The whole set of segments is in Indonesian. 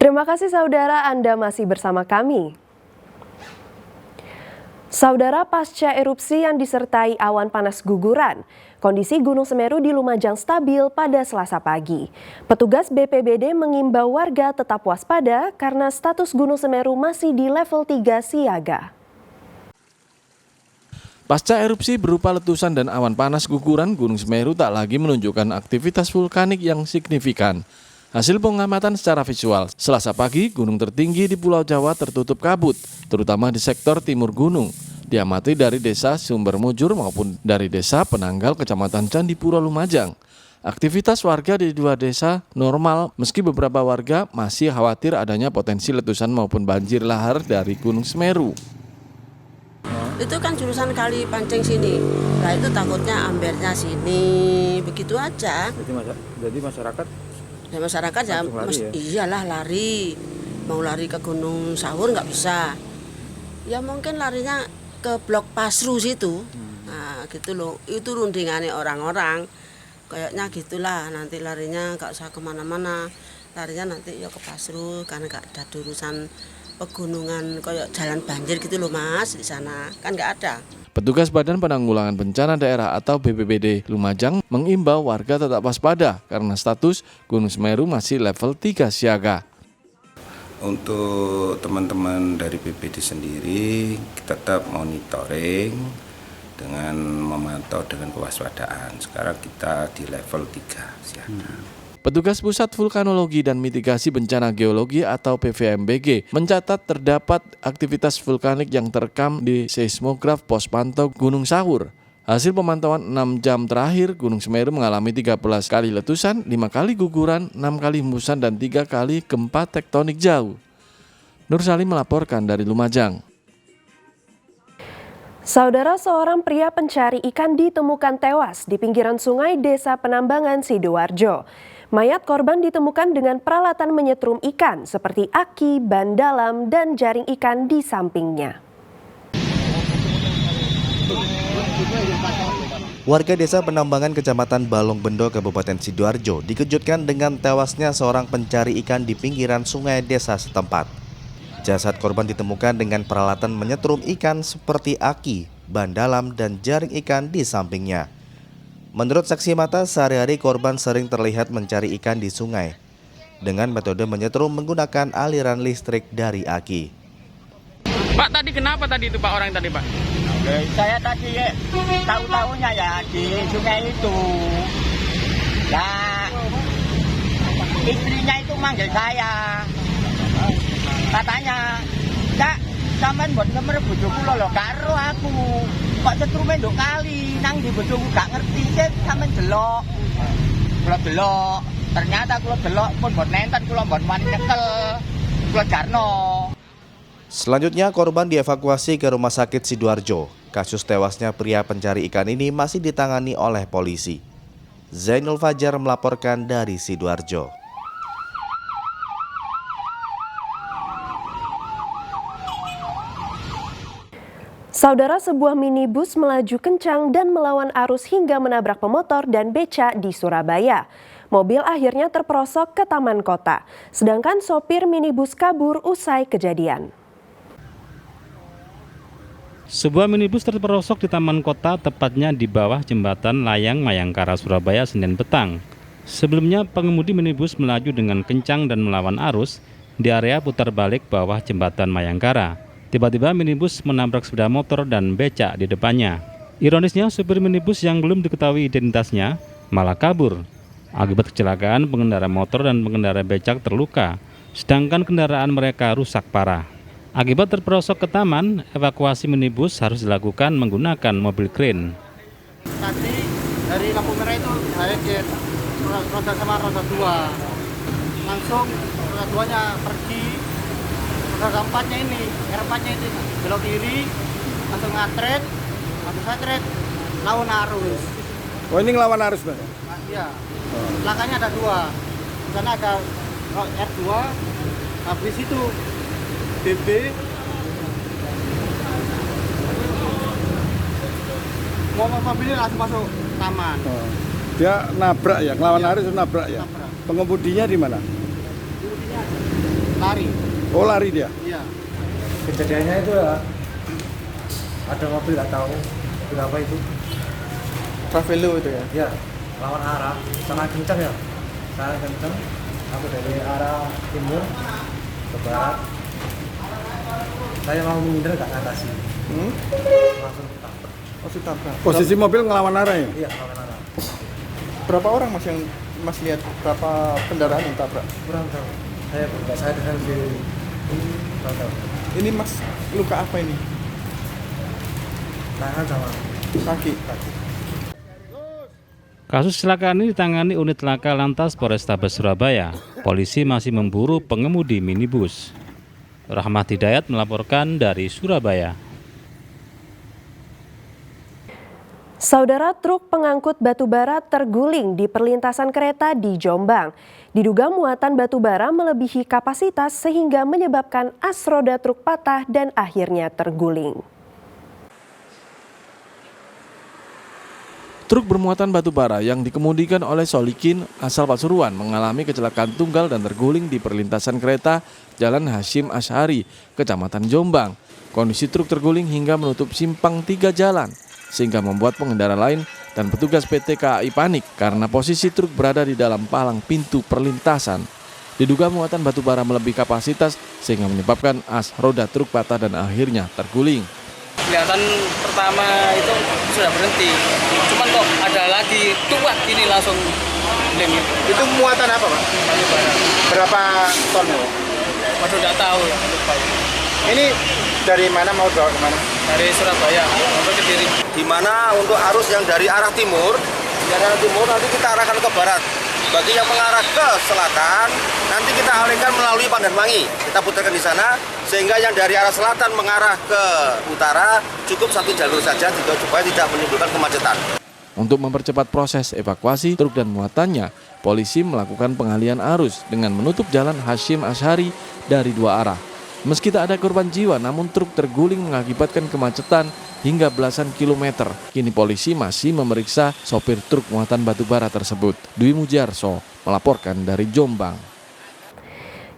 Terima kasih saudara, Anda masih bersama kami. Saudara, pasca erupsi yang disertai awan panas guguran, kondisi Gunung Semeru di Lumajang stabil pada Selasa pagi. Petugas BPBD mengimbau warga tetap waspada karena status Gunung Semeru masih di level 3 siaga. Pasca erupsi berupa letusan dan awan panas guguran, Gunung Semeru tak lagi menunjukkan aktivitas vulkanik yang signifikan. Hasil pengamatan secara visual, Selasa pagi gunung tertinggi di Pulau Jawa tertutup kabut, terutama di sektor timur gunung. Diamati dari desa Sumber Mujur maupun dari desa Penanggal, Kecamatan Candipuro, Lumajang. Aktivitas warga di dua desa normal, meski beberapa warga masih khawatir adanya potensi letusan maupun banjir lahar dari Gunung Semeru. Itu kan jurusan Kali Pancing sini. Nah itu takutnya ambernya sini, begitu aja. Jadi masyarakat Ya lari ya? Iyalah lari. Mau lari ke Gunung Sawur nggak bisa. Ya mungkin larinya ke Blok Pasru situ. Nah gitu loh. Itu rundingannya orang-orang. Kayaknya gitulah, nanti larinya nggak usah kemana-mana. Larinya nanti ya ke Pasru karena nggak ada urusan pegunungan kayak jalan banjir gitu loh Mas, di sana kan nggak ada. Petugas Badan Penanggulangan Bencana Daerah atau BPBD Lumajang mengimbau warga tetap waspada karena status Gunung Semeru masih level 3 siaga. Untuk teman-teman dari BPBD sendiri, kita tetap monitoring dengan memantau dengan kewaspadaan. Sekarang kita di level 3 siaga. Petugas Pusat Vulkanologi dan Mitigasi Bencana Geologi atau PVMBG mencatat terdapat aktivitas vulkanik yang terekam di seismograf pos pantau Gunung Sawur. Hasil pemantauan 6 jam terakhir, Gunung Semeru mengalami 13 kali letusan, 5 kali guguran, 6 kali hembusan, dan 3 kali gempa tektonik jauh. Nur Salim melaporkan dari Lumajang. Saudara, seorang pria pencari ikan ditemukan tewas di pinggiran sungai Desa Penambangan, Sidoarjo. Mayat korban ditemukan dengan peralatan menyetrum ikan seperti aki, ban dalam, dan jaring ikan di sampingnya. Warga Desa Penambangan Kecamatan Balongbendo, Kabupaten Sidoarjo dikejutkan dengan tewasnya seorang pencari ikan di pinggiran sungai desa setempat. Jasad korban ditemukan dengan peralatan menyetrum ikan seperti aki, ban dalam, dan jaring ikan di sampingnya. Menurut saksi mata, sehari-hari korban sering terlihat mencari ikan di sungai dengan metode menyetrum menggunakan aliran listrik dari aki. Pak, tadi kenapa tadi itu Pak orang tadi Pak? Saya tadi tahu-tahunya ya di sungai itu. Nah, istrinya itu manggil saya. Katanya, "Cak, sampean buat ngemer bojoku lho, karo aku. Kok setrume nduk kali nang di bojoku gak ngerti sih sampean delok." Kula delok, ternyata kula delok pun buat nenten kula buat wani nyekel. Kula jarno. Selanjutnya korban dievakuasi ke Rumah Sakit Sidoarjo. Kasus tewasnya pria pencari ikan ini masih ditangani oleh polisi. Zainul Fajar melaporkan dari Sidoarjo. Saudara, sebuah minibus melaju kencang dan melawan arus hingga menabrak pemotor dan beca di Surabaya. Mobil akhirnya terperosok ke taman kota, sedangkan sopir minibus kabur usai kejadian. Sebuah minibus terperosok di taman kota, tepatnya di bawah jembatan layang Mayangkara, Surabaya, Senin petang. Sebelumnya, pengemudi minibus melaju dengan kencang dan melawan arus di area putar balik bawah jembatan Mayangkara. Tiba-tiba minibus menabrak sepeda motor dan becak di depannya. Ironisnya, supir minibus yang belum diketahui identitasnya malah kabur. Akibat kecelakaan, pengendara motor dan pengendara becak terluka, sedangkan kendaraan mereka rusak parah. Akibat terperosok ke taman, evakuasi minibus harus dilakukan menggunakan mobil krain. Tadi dari lampu merah itu saya cek roda sama roda 2. Langsung roda 2-nya pergi. Roda 4-nya ini, R4-nya itu belok kiri, langsung ngatret, langsung satret, lawan arus. Oh, ini ngelawan arus Bang? Iya, belakangnya ada 2, sana ada R2, habis itu BB, mobilnya langsung masuk taman. Oh. Dia nabrak ya, ngelawan arus nabrak ya? Nabrak. Pengemudinya di mana? lari. Oh, lari dia. Iya. Kejadiannya itu ya ada mobil nggak tahu mobil apa itu. Travelo itu ya. Ya lawan arah sangat kencang ya. Sangat kencang. Aku dari arah timur ke barat. Saya mau menghindar nggak ngatasi. Langsung ditabrak. Oh, ditabrak. Posisi mobil ngelawan arah ya? Iya lawan arah. Berapa orang Mas yang Mas lihat berapa kendaraan yang tabrak? Kurang tahu. Saya nggak sadar sendiri. Kurang tahu. Ini Mas luka apa ini? Tangan sama Kaki. Kasus kecelakaan ini ditangani unit laka lantas Polrestabes Surabaya. Polisi masih memburu pengemudi minibus. Rahmat Hidayat melaporkan dari Surabaya. Saudara, truk pengangkut batu bara terguling di perlintasan kereta di Jombang. Diduga muatan batu bara melebihi kapasitas sehingga menyebabkan as roda truk patah dan akhirnya terguling. Truk bermuatan batu bara yang dikemudikan oleh Solikin asal Pasuruan mengalami kecelakaan tunggal dan terguling di perlintasan kereta Jalan Hasyim Asy'ari, Kecamatan Jombang. Kondisi truk terguling hingga menutup simpang 3 jalan, sehingga membuat pengendara lain dan petugas PT KAI panik karena posisi truk berada di dalam palang pintu perlintasan. Diduga muatan batu bara melebihi kapasitas sehingga menyebabkan as roda truk patah dan akhirnya terguling. Kelihatan pertama itu sudah berhenti, cuman kok ada lagi tuak gini langsung lem itu. Itu muatan apa, Pak? Batu bara. Berapa ton? Waduh, nggak tahu ya, lupa ya. Ini dari mana mau bawa ke mana? Dari Surabaya sampai ke Kediri. Di mana untuk arus yang dari arah timur nanti kita arahkan ke barat. Bagi yang mengarah ke selatan, nanti kita alihkan melalui Pandanwangi. Kita putarkan di sana, sehingga yang dari arah selatan mengarah ke utara cukup satu jalur saja, supaya tidak menimbulkan kemacetan. Untuk mempercepat proses evakuasi truk dan muatannya, polisi melakukan pengalihan arus dengan menutup Jalan Hasyim Asy'ari dari 2 arah. Meski tak ada korban jiwa, namun truk terguling mengakibatkan kemacetan hingga belasan kilometer. Kini polisi masih memeriksa sopir truk muatan batu bara tersebut. Dwi Mujarso melaporkan dari Jombang.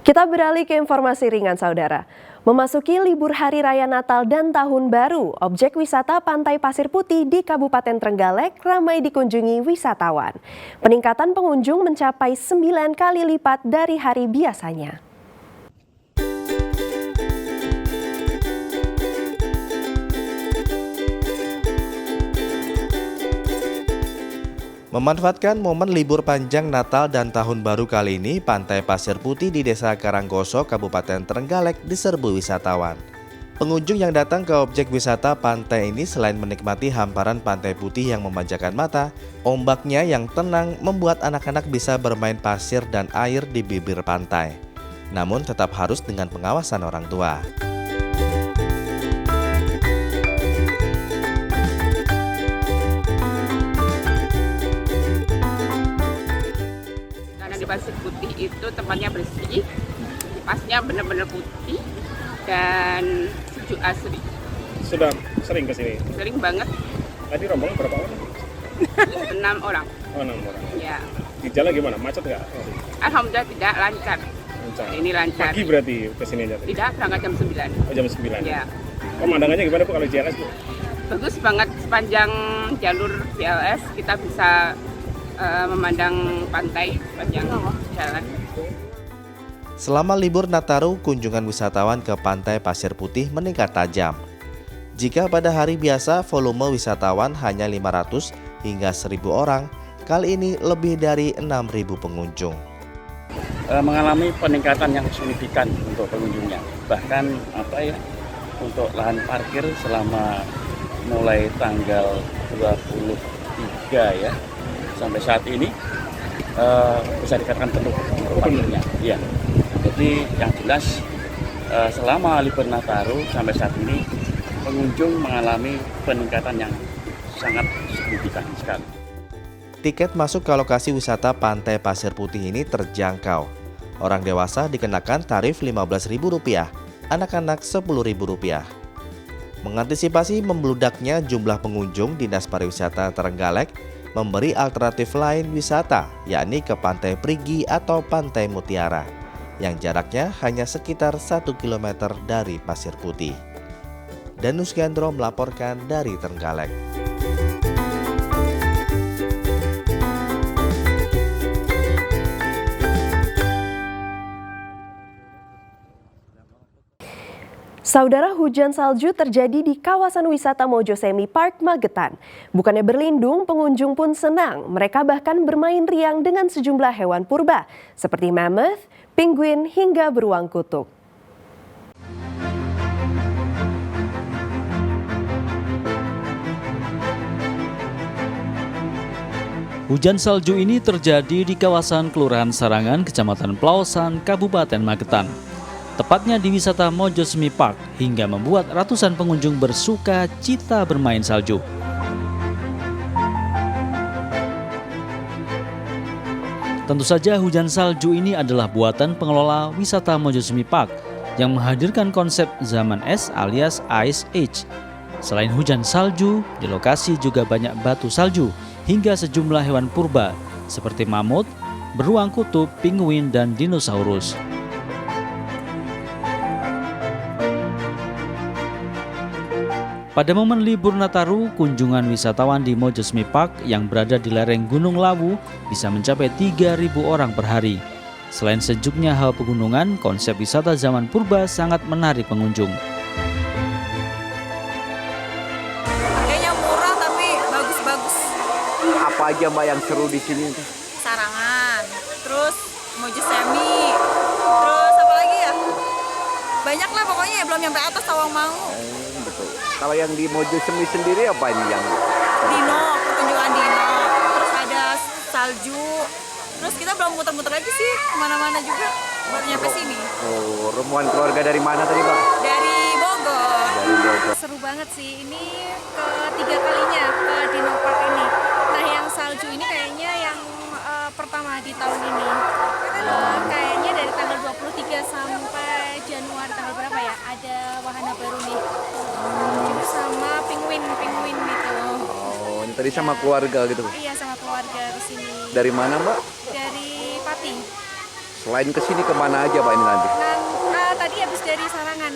Kita beralih ke informasi ringan, saudara. Memasuki libur Hari Raya Natal dan Tahun Baru, objek wisata Pantai Pasir Putih di Kabupaten Trenggalek ramai dikunjungi wisatawan. Peningkatan pengunjung mencapai 9 kali lipat dari hari biasanya. Memanfaatkan momen libur panjang Natal dan Tahun Baru kali ini, Pantai Pasir Putih di Desa Karanggoso, Kabupaten Trenggalek diserbu wisatawan. Pengunjung yang datang ke objek wisata pantai ini selain menikmati hamparan pantai putih yang memanjakan mata, ombaknya yang tenang membuat anak-anak bisa bermain pasir dan air di bibir pantai. Namun tetap harus dengan pengawasan orang tua. Di Pasir Putih itu tempatnya bersih, pasnya benar-benar putih dan sejuk asri. Sudah sering ke sini? Sering banget. Tadi rombongan berapa orang? 6 orang. Oh, 6 orang. Ya. Di jalan gimana? Macet nggak? Alhamdulillah tidak, lancar. Ini lancar. Pagi berarti ke sini aja? Tidak, berangkat jam 9. Oh, jam 9? Ya. Pemandangannya gimana Bu kalau JLS Bu? Bagus banget, sepanjang jalur JLS kita bisa memandang pantai sepanjang jalan. Selama libur Nataru, kunjungan wisatawan ke Pantai Pasir Putih meningkat tajam. Jika pada hari biasa volume wisatawan hanya 500 hingga 1.000 orang, kali ini lebih dari 6.000 pengunjung. Mengalami peningkatan yang signifikan untuk pengunjungnya. Bahkan untuk lahan parkir selama mulai tanggal 23 ya sampai saat ini bisa dikatakan penuh untuk parkirnya. Iya. Jadi yang jelas selama libur Nataru sampai saat ini pengunjung mengalami peningkatan yang sangat signifikan sekali. Tiket masuk ke lokasi wisata Pantai Pasir Putih ini terjangkau. Orang dewasa dikenakan tarif Rp15.000, anak-anak Rp10.000. Mengantisipasi membludaknya jumlah pengunjung, Dinas Pariwisata Trenggalek memberi alternatif lain wisata, yakni ke Pantai Prigi atau Pantai Mutiara. yang jaraknya hanya sekitar 1 km dari Pasir Putih. Danus Gandro melaporkan dari Trenggalek. Saudara, hujan salju terjadi di kawasan wisata Mojosemi Park Magetan. Bukannya berlindung, pengunjung pun senang. Mereka bahkan bermain riang dengan sejumlah hewan purba seperti mammoth, penguin, hingga beruang kutub. Hujan salju ini terjadi di kawasan Kelurahan Sarangan, Kecamatan Pelausan, Kabupaten Magetan. Tepatnya di wisata Mojosemi Park, hingga membuat ratusan pengunjung bersuka cita bermain salju. Tentu saja hujan salju ini adalah buatan pengelola wisata Mojosemi Park yang menghadirkan konsep zaman es alias Ice Age. Selain hujan salju, di lokasi juga banyak batu salju hingga sejumlah hewan purba seperti mamut, beruang kutub, penguin, dan dinosaurus. Pada momen libur Nataru, kunjungan wisatawan di Mojosemi Park yang berada di lereng Gunung Lawu bisa mencapai 3.000 orang per hari. Selain sejuknya hawa pegunungan, konsep wisata zaman purba sangat menarik pengunjung. Harganya murah tapi bagus-bagus. Apa aja Mbak yang seru di sini? Sarangan, terus Mojosemi, terus apa lagi ya? Banyak lah pokoknya, belum nyampe atas Tawangmangu. Betul. Kalau yang di Mojosemi sendiri apa ini yang? Dino, pertunjukan dino, terus ada salju, terus kita belum muter-muter lagi sih, kemana-mana juga, baru nyampe sini. Oh, rombongan keluarga dari mana tadi Mbak? Dari Bogor. Dari Bogor. Seru banget sih, ini ketiga kalinya ke Dino Park ini. Nah yang salju ini kayaknya yang pertama di tahun ini. Kayaknya dari tanggal 23 sampai Januari tanggal berapa ya, ada wahana baru nih. Sama penguin itu. Oh, ini tadi sama keluarga gitu? Iya, sama keluarga kesini. Dari mana Mbak? Dari Pati. Selain kesini kemana aja Pak ini nanti? Tadi habis dari Sarangan.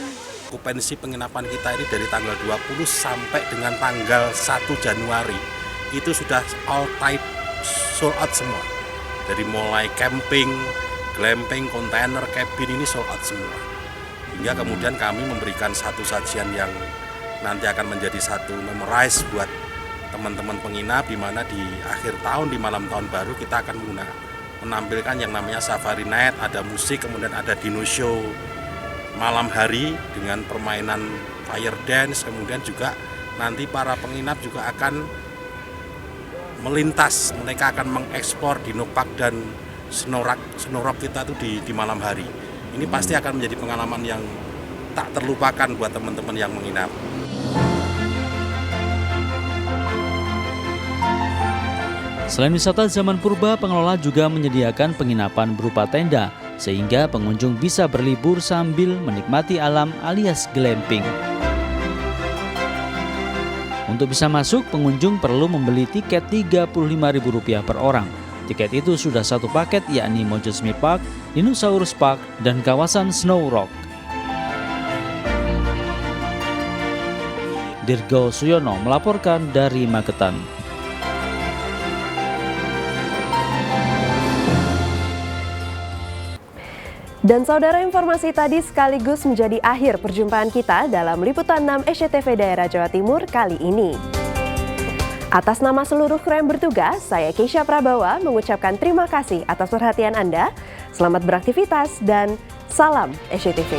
Okupansi penginapan kita ini dari tanggal 20 sampai dengan tanggal 1 Januari itu sudah all type sold out semua. Dari mulai camping, glamping, kontainer, cabin ini sold out semua. Hingga kemudian kami memberikan satu sajian yang nanti akan menjadi satu memorize buat teman-teman penginap, di mana di akhir tahun, di malam tahun baru kita akan menampilkan yang namanya safari night, ada musik, kemudian ada dino show malam hari dengan permainan fire dance, kemudian juga nanti para penginap juga akan melintas, mereka akan mengekspor dino park dan snow rock kita tuh di malam hari. Ini pasti akan menjadi pengalaman yang tak terlupakan buat teman-teman yang menginap. Selain wisata zaman purba, pengelola juga menyediakan penginapan berupa tenda, sehingga pengunjung bisa berlibur sambil menikmati alam alias glamping. Untuk bisa masuk, pengunjung perlu membeli tiket Rp35.000 per orang. Tiket itu sudah satu paket, yakni Mojosemi Park, Dinosaurus Park, dan kawasan Snow Rock. Dirgo Suyono melaporkan dari Magetan. Dan saudara, informasi tadi sekaligus menjadi akhir perjumpaan kita dalam Liputan 6 SCTV Daerah Jawa Timur kali ini. Atas nama seluruh kru yang bertugas, saya Keisha Prabawa mengucapkan terima kasih atas perhatian Anda. Selamat beraktivitas dan salam SCTV.